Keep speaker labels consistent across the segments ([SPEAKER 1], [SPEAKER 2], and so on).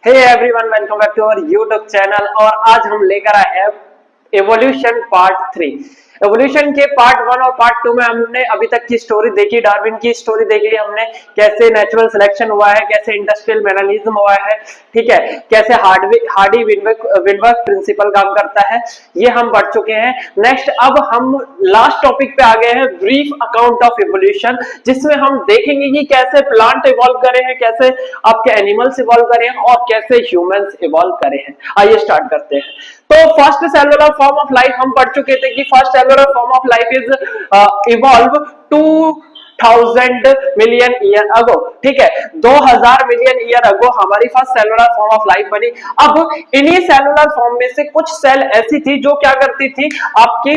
[SPEAKER 1] Hey everyone, welcome back to our YouTube channel. और आज हम लेकर आए हैं एवोल्यूशन पार्ट 3। एवोल्यूशन के पार्ट 1 और पार्ट 2 में हमने अभी तक की स्टोरी देखी, डार्विन की स्टोरी देखी हमने, कैसे नेचुरल सिलेक्शन हुआ है, कैसे इंडस्ट्रियल मैकेनिज्म हुआ है, ठीक है, कैसे हार्डी विंडवर्थ प्रिंसिपल काम करता है, ये हम पढ़ चुके हैं। नेक्स्ट अब हम लास्ट टॉपिक पे आ गए हैं, ब्रीफ अकाउंट ऑफ एवोल्यूशन, जिसमें हम देखेंगे कि कैसे प्लांट इवॉल्व करे हैं, कैसे आपके एनिमल्स इवॉल्व करे हैं और कैसे ह्यूमंस इवॉल्व करे हैं। आइए स्टार्ट करते हैं। तो first cellular form of life हम पढ़ चुके थे कि first cellular form of life is evolve 2000 million year अगो, ठीक है, 2000 मिलियन ईयर अगो हमारी first cellular form of life बनी। अब इन्हीं सेलुलर फॉर्म में से कुछ सेल ऐसी थी जो क्या करती थी, आपकी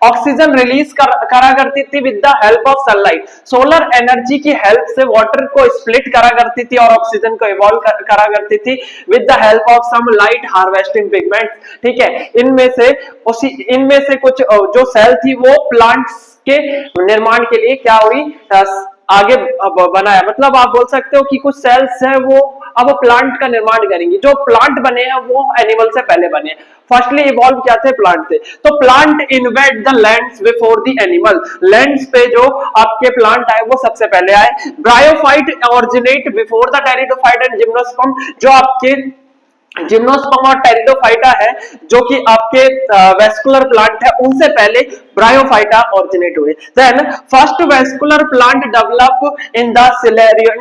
[SPEAKER 1] ऑक्सीजन रिलीज करा करती थी with the help of sunlight. Solar energy की हेल्प से वाटर को स्प्लिट करा करती थी और ऑक्सीजन को इवॉल्व करा करती थी with the help of some light harvesting pigment, ठीक है। इनमें से कुछ जो सेल थी वो प्लांट्स के निर्माण के लिए क्या हुई, आगे बनाया। मतलब आप बोल सकते हो कि कुछ सेल्स है वो अब प्लांट का निर्माण करेंगी। जो प्लांट बने हैं वो एनिमल से पहले बने हैं। फर्स्टली इवॉल्व क्या थे, प्लांट थे। तो plant invade the lands before the animal, lands पे जो आपके प्लांट आए वो सबसे पहले आए। Bryophyte originate before the pteridophyte and gymnosperm, जो आपके जिम्नोस्पर्म और टेरिडोफाइटा है जो कि आपके वेस्कुलर प्लांट है, उनसे पहले ब्रायोफाइटा ऑरिजिनेट हुए। Then first vascular plant develop in the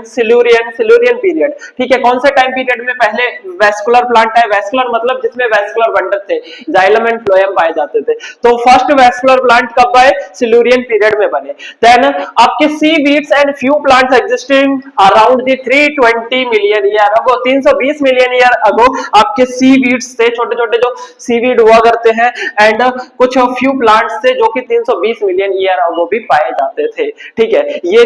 [SPEAKER 1] Silurian period, ठीक है। कौन से टाइम पीरियड में पहले वेस्कुलर प्लांट है? वेस्कुलर मतलब जिसमें वेस्कुलर बंडल थे, जाइलम एंड फ्लोएम पाए जाते थे। तो फर्स्ट वेस्कुलर प्लांट कब आए? सिल्यूरियन पीरियड में बने। देन आपके seaweeds and few plants existing around the 320 million year ago, 320 million year ago आपके सीवीड्स से, छोटे छोटे जो सीवीड हुआ करते हैं, एंड कुछ फ्यू प्लांट्स से जो कि 320 मिलियन ईयर अगो भी पाए जाते थे, ठीक है। ये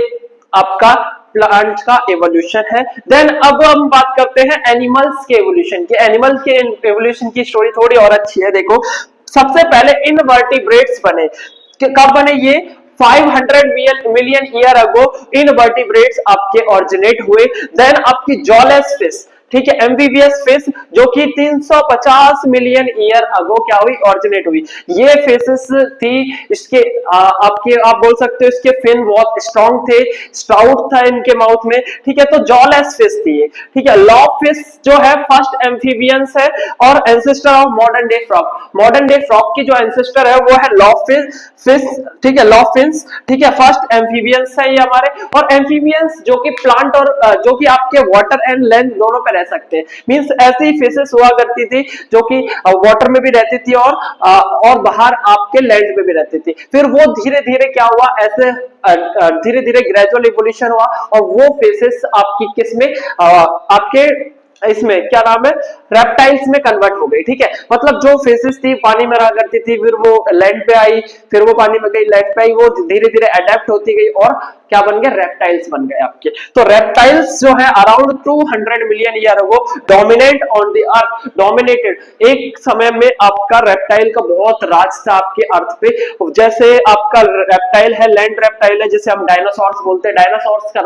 [SPEAKER 1] आपका प्लांट का एवोल्यूशन है। देन अब हम बात करते हैं एनिमल्स के एवोल्यूशन की। एनिमल्स के एवोल्यूशन की स्टोरी थोड़ी और अच्छी है। देखो, सबसे पहले इनवर्टिब्रेट्स बने। कब बने ये? 500 मिलियन ईयर अगो इनवर्टिब्रेट्स आपके ऑरिजिनेट हुए। देन आपकी जॉलेस फिश, ठीक है, एम्फीबियस फिश, जो कि 350 मिलियन ईयर अगो क्या हुई, ऑरिजिनेट हुई। ये फिशेस थी, इसके आप बोल सकते हो इसके फिन बहुत स्ट्रॉन्ग थे, स्ट्राउट था इनके माउथ में, ठीक है। तो जॉलेस फिश थी, ठीक है। लॉब फिश जो है फर्स्ट एम्फीबियंस है और ancestor of modern day frog. Modern day frog की जो एंसेस्टर है वो है लॉब फिश, ठीक है, लॉब फिश, ठीक है। फर्स्ट एम्फीबियंस है ये हमारे। और एम्फीबियंस जो कि प्लांट और जो कि आपके वाटर एंड लैंड दोनों पे रह सकते हैं। मींस ऐसी फिशेस हुआ करती थी जो कि वाटर में भी रहती थी और बाहर आपके लैंड में भी रहती थी। फिर वो धीरे धीरे क्या हुआ, ऐसे धीरे धीरे ग्रेजुअल इवोल्यूशन हुआ और वो फिशेस आपकी किसमें, आपके इसमें क्या नाम है, रेप्टाइल्स में कन्वर्ट हो गई, ठीक है। मतलब जो फिशेस थी पानी में रहा करती थी, फिर वो लैंड पे आई, फिर वो पानी में गई, लैंड पे आई, वो धीरे धीरे अडेप्ट होती गई और क्या बन गए, रेप्टाइल्स बन गए आपके। तो रेप्टाइल्स जो है around 200 million year ago dominate on the earth, dominated. एक समय में आपका रेप्टाइल का बहुत राज था आपके अर्थ पे। जैसे आपका रेप्टाइल है, लैंड रेप्टाइल है, जिसे हम डायनासोर्स बोलते हैं, डायनासोर्स का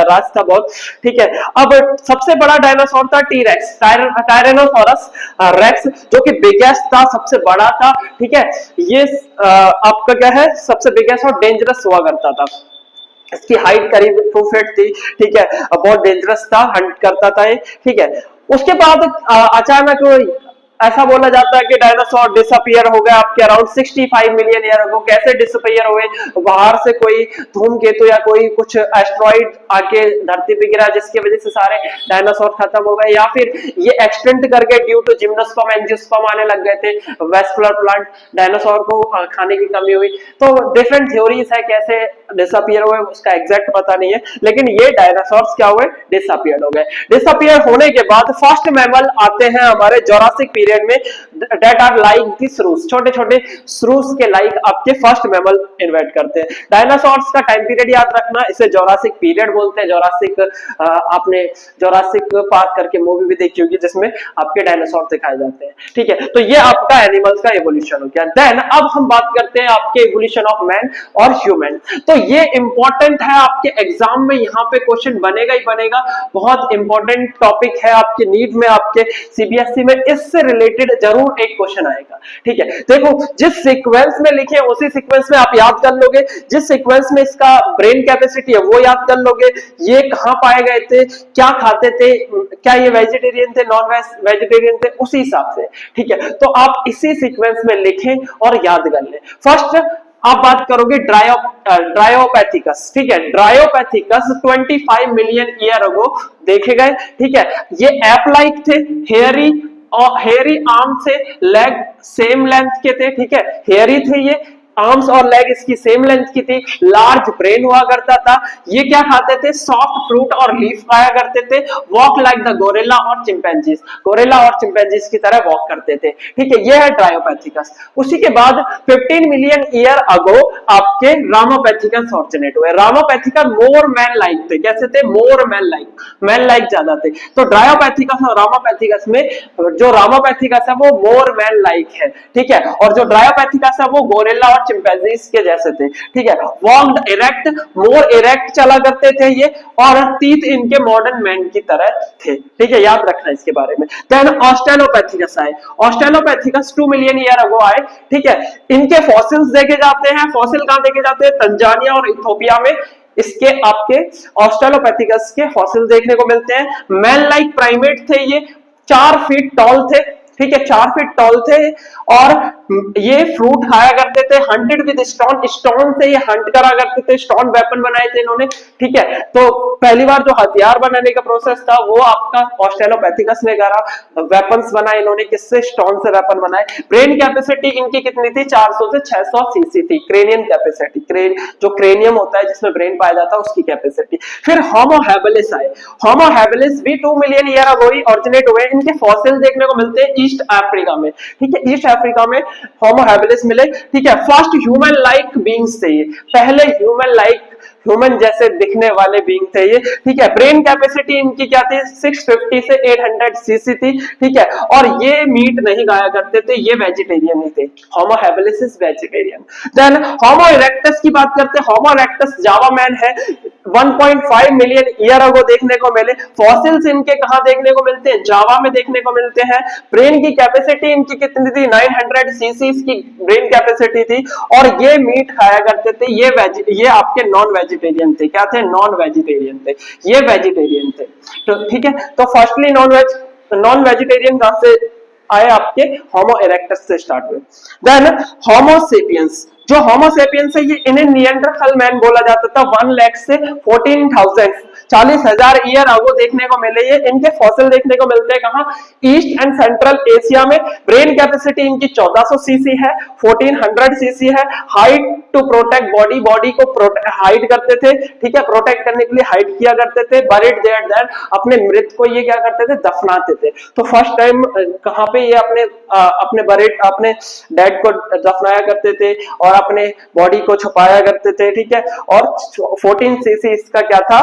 [SPEAKER 1] राज था बहुत, ठीक है। अब सबसे बड़ा डायनासोर था टी-रेक्स, टायरेनोसोरस रेक्स, जो कि बिगेस्ट था, सबसे बड़ा था, ठीक है। ये आपका क्या है, सबसे बिगेस्ट और डेंजरस हुआ करता था। इसकी हाइट करीब 2 फीट थी, ठीक है। बहुत डेंजरस था, हंट करता था ये, ठीक है। उसके बाद अचानक ऐसा बोला जाता है कि डायनासोर डिसअपियर हो गया आपके अराउंड 65 मिलियन ईयर अगो। कैसे डिसअपियर हुए? बाहर से कोई धूमकेतु या कोई कुछ एस्ट्रॉइड आके धरती पे गिरा जिसकी वजह से सारे डायनासोर खत्म हो गए, या फिर ये एक्सटेंट करके ड्यू टू जिम्नोस्पर्म एंजियोस्पर्म आने लग गए थे, वेस्कुलर प्लांट, डायनासोर को खाने की कमी हुई। तो डिफरेंट थ्योरीज है कैसे डिसअपियर हुए, उसका एग्जैक्ट पता नहीं है, लेकिन ये डायनासोर्स क्या हुए, डिसअपियर हो गए। डिसअपियर होने के बाद फर्स्ट मैमल आते हैं हमारे जोरासिक पीरियड पीरियड में दैट आर लाइक दी श्रूस, छोटे छोटे श्रूस के लाइक आपके फर्स्ट मैमल इन्वेट करते हैं। डायनासोर्स का टाइम पीरियड याद रखना, इसे जोरासिक पीरियड बोलते हैं। जोरासिक आपने जोरासिक पार्क करके मूवी भी देखी होगी जिसमें आपके डायनासोर दिखाए जाते हैं, ठीक है। तो ये आपका एनिमल्स का एवोल्यूशन हो गया। देन अब हम बात करते हैं आपके एवोल्यूशन ऑफ मैन और ह्यूमन। तो ये इंपॉर्टेंट है आपके एग्जाम में, यहाँ पे क्वेश्चन बनेगा ही बनेगा, बहुत इंपॉर्टेंट टॉपिक है आपके नीट में, आपके सीबीएसई में इससे रिलेटेड जरूर एक क्वेश्चन आएगा, ठीक है। देखो जिस सीक्वेंस में लिखे उसी सीक्वेंस में आप याद कर लोगे, जिस सीक्वेंस में इसका ब्रेन कैपेसिटी है वो याद कर लोगे, ये कहां पाए गए थे, क्या खाते थे, क्या ये वेजिटेरियन थे, नॉन वेजिटेरियन थे, उसी हिसाब से, ठीक है। तो आप इसी सीक्वेंस में लिखें और याद कर लें। फर्स्ट आप बात करोगे ड्रायोपैथिकस, ठीक है। ड्रायोपैथिकस 25 मिलियन ईयर अगो देखे गए, ठीक है। ये एप लाइक थे, हेयरी और हेयरी आर्म थे, लेग सेम लेंथ के थे, ठीक है। हेयरी थे ये, आर्म्स और लेग इसकी सेम लेंथ की थी, लार्ज ब्रेन हुआ करता था। ये क्या खाते थे, सॉफ्ट फ्रूट और लीफ खाया करते थे। वॉक लाइक द गोरिल्ला और चिंपैंजीज, गोरिल्ला और चिंपैंजीज की तरह वॉक करते थे, ठीक है। ये है ड्रायोपैथिकस। उसी के बाद 15 मिलियन ईयर अगो आपके रामोपैथिकस ऑरिजिनेट हुए। रामोपैथिकस मोर मैन लाइक थे, कैसे थे, मोर मैन लाइक ज्यादा थे। तो ड्रायोपैथिकस और रामोपैथिकस में जो रामोपैथिकस है वो मोर मैन लाइक है, ठीक है, और जो ड्रायोपैथिकस है वो गोरिल्ला और चिंपैंजीज के जैसे थे, ठीक है। वॉक्ड इरेक्ट, मोर इरेक्ट चला करते थे ये, और टीथ इनके मॉडर्न मैन की तरह थे, ठीक है, याद रखना इसके बारे में। देन ऑस्ट्रेलोपैथिकस आए। ऑस्ट्रेलोपैथिकस 2 मिलियन ईयर अगो आए, ठीक है। इनके फॉसिल्स देखे जाते हैं। फॉसिल कहां देखे जाते हैं, तंजानिया और इथियोपिया में इसके आपके ऑस्ट्रेलोपैथिकस के फॉसिल देखने को मिलते हैं। मैन लाइक प्राइमेट थे ये, 4 फीट टॉल थे, ठीक है, 4 फीट टॉल थे, और ये फ्रूट खाया करते थे। हंटेड विद स्टोन, स्टोन से ये हंट करा करते थे, स्टोन वेपन बनाए थे इन्होंने, ठीक है। तो पहली बार जो हथियार बनाने का प्रोसेस था वो आपका ऑस्ट्रेलोपैथिकस ने करा। वेपन्स बनाए इन्होंने, किससे, स्टोन से वेपन बनाए। ब्रेन कैपेसिटी इनकी कितनी थी, 400 से 600 सीसी थी। क्रेनियन कैपेसिटी, जो क्रेनियम होता है जिसमें ब्रेन पाया जाता है उसकी कैपेसिटी। फिर होमो हैबिलिस आए। होमो हैबिलिस भी 2 मिलियन ईयर अगो ही ऑरिजिनेट हुए। इनके फॉसिल देखने को मिलते हैं ईस्ट अफ्रीका में, ठीक है, ईस्ट अफ्रीका में होमो हैबिलिस मिले, ठीक है। फर्स्ट ह्यूमन लाइक बीइंग्स थे ये, पहले ह्यूमन जैसे दिखने वाले बीइंग थे ये, ठीक है। ब्रेन कैपेसिटी इनकी क्या थी, 650 से 800 सीसी थी, ठीक है। और ये मीट नहीं खाया करते थे, ये वेजिटेरियन ही थे। Homo habilis is vegetarian. Then Homo erectus की बात करते हैं। होमो इरेक्टस जावा मैन है, 1.5 मिलियन ईयर अगो देखने को मिले। फॉसिल्स इनके कहां देखने को मिलते हैं, जावा में देखने को मिलते हैं। ब्रेन की कैपेसिटी इनकी कितनी थी, 900 सीसी की ब्रेन कैपेसिटी थी, और ये मीट खाया करते थे। ये आपके नॉन वेजिटेरियन थे, क्या थे, नॉन वेजिटेरियन थे, ये वेजिटेरियन थे, तो ठीक है। तो फर्स्टली नॉन वेजिटेरियन कहां से आए, आपके होमो इरेक्टस से स्टार्ट हुए। देन होमो सेपियंस, जो होमो सेपियंस है ये इन्हें निएंडरथल मैन बोला जाता था। 1 लाख से 14,000 40,000 ईयर अगो देखने को मिले। ये इनके फॉसिल देखने को मिलते हैं कहां, ईस्ट एंड सेंट्रल एशिया में। ब्रेन कैपेसिटी इनकी 1400 सीसी है, 1400 सीसी है। हाइट टू प्रोटेक्ट बॉडी को हाइड करते थे, ठीक है, प्रोटेक्ट करने के लिए हाइड किया करते थे। बरिड देयर देन, अपने मृत को ये क्या करते थे, दफनाते थे। तो फर्स्ट टाइम कहां पे ये अपने डेड को दफनाया करते थे और अपने बॉडी को छुपाया करते थे, ठीक है। और 14 सीसी इसका क्या था,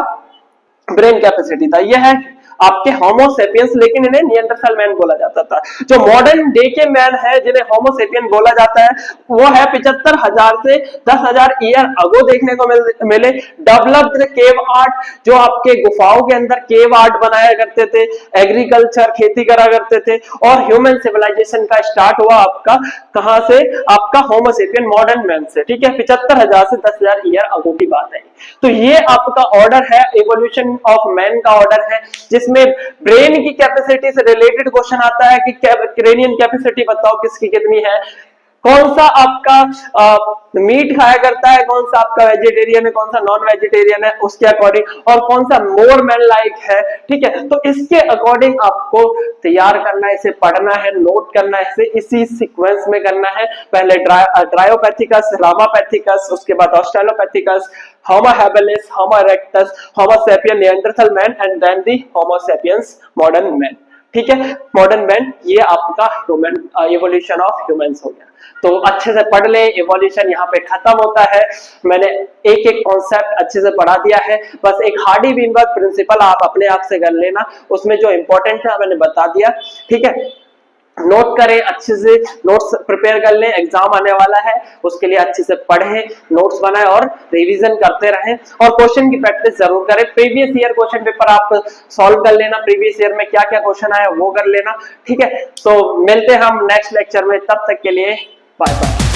[SPEAKER 1] ब्रेन कैपेसिटी था। यह है आपके होमो सेपियंस, लेकिन इन्हें निएंडरथल मैन बोला जाता था। जो मॉडर्न डे के मैन है जिन्हें होमो सेपियन बोला जाता है वो है 75,000 से 10,000 ईयर अगो देखने को मिले। डेवलप्ड केव आर्ट, जो आपके गुफाओं के अंदर केव आर्ट बनाया करते थे, एग्रीकल्चर खेती करा करते थे। और ह्यूमन सिविलाइजेशन का स्टार्ट हुआ आपका कहां से, आपका होमो सेपियन मॉडर्न मैन से, ठीक है, 75,000 से 10,000 ईयर अगो की बात है। तो ये आपका ऑर्डर है, इवोल्यूशन ऑफ मैन का ऑर्डर है, जिसमें ब्रेन की कैपेसिटी से रिलेटेड क्वेश्चन आता है कि क्रेनियन कैपेसिटी बताओ किसकी कितनी है, कौन सा आपका मीट खाया करता है, कौन सा आपका वेजिटेरियन है, कौन सा नॉन वेजिटेरियन है, उसके अकॉर्डिंग, और कौन सा मोर मैन लाइक है, ठीक है। तो इसके अकॉर्डिंग आपको तैयार करना है, इसे पढ़ना है, नोट करना है, इसी सीक्वेंस में करना है। पहले ड्रायोपैथिकस, रामापैथिकस, उसके बाद Australopithecus, Homo habilis, Homo erectus, Homo sapien, Neanderthal man, and then the Homo sapiens modern man. ठीक है। मॉडर्न मैन ये आपका ह्यूमन इवोल्यूशन ऑफ ह्यूमंस हो गया। तो अच्छे से पढ़ ले, इवोल्यूशन यहाँ पे खत्म होता है। मैंने एक एक कॉन्सेप्ट अच्छे से पढ़ा दिया है, बस एक हार्डी-वीनबर्ग प्रिंसिपल आप अपने आप से कर लेना, उसमें जो इंपॉर्टेंट है मैंने बता दिया, ठीक है। नोट करें अच्छे से, नोट्स प्रिपेयर कर लें, एग्जाम आने वाला है उसके लिए अच्छे से पढ़ें, नोट्स बनाएं और रिवीजन करते रहें और क्वेश्चन की प्रैक्टिस जरूर करें। प्रीवियस ईयर क्वेश्चन पेपर आप सॉल्व कर लेना, प्रीवियस ईयर में क्या क्या क्वेश्चन आए वो कर लेना, ठीक है। तो मिलते हैं हम नेक्स्ट लेक्चर में, तब तक के लिए बाय बाय।